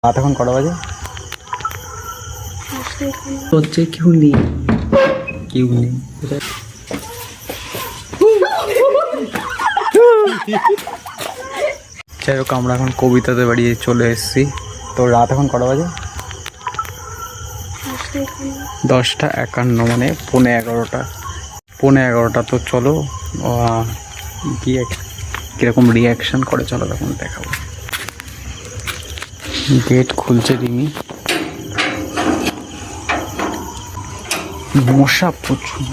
রাত এখন কটা বাজে? হচ্ছে কেউ নেই, কেউ নেই। যাই হোক, আমরা এখন কবিতাতে বাড়ি চলে এসেছি। তো রাত এখন কটা বাজে? 10:51, মানে 11:15। 11:15। তো চলো গিয়ে কীরকম রিয়াকশান করে চলো তখন দেখাবো। গেট খুলছে রিমি। মশা প্রচুর।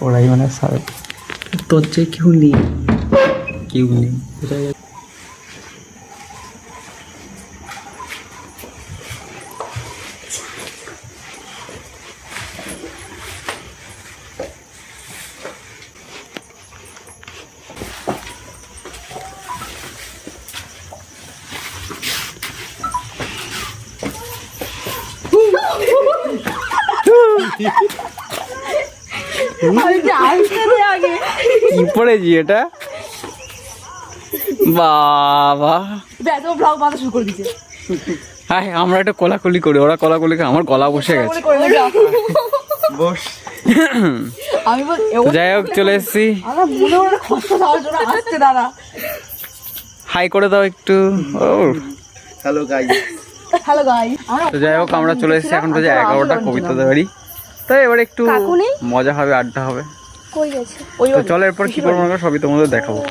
ওরাই মানে সারা তোর যে কেউ নেই, কেউ নেই। কি পড়েছি এটা? বাবা হ্যাঁ, আমরা একটা কোলাকুলি করি, ওরা কোলাকুলি করে। আমার গলা বসে গেছে। যাই হোক, চলে এসছি। হাই করে দাও একটু। Hello guys. তো যাই হোক, আমরা চলে এসেছি। এখন বাজে 11টা, কবিতাদের বাড়ি। তো এবার একটু মজা হবে, আড্ডা হবে। তো চলো, এরপর কি করবো সবই তোমাদের দেখাবো।